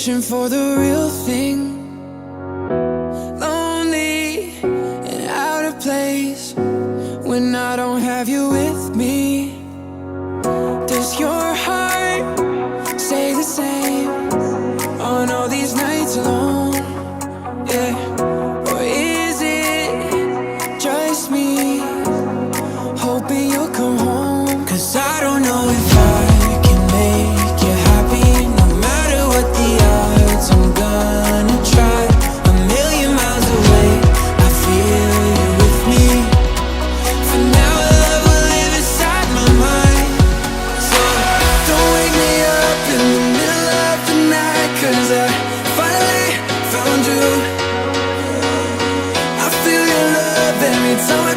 searching for the real thing. Lonely and out of place when I don't have you with me. Does your heart say the same on all these nights alone? Yeah. Or is it just me hoping you'll come home? 'Cause I don't know if I can make you happy. No matter what the odds, I'm gonna try. A million miles away, I feel you with me. For now, our love will live inside my mind. So don't wake me up in the middle of the night, 'cause I finally found you. I feel your love every time I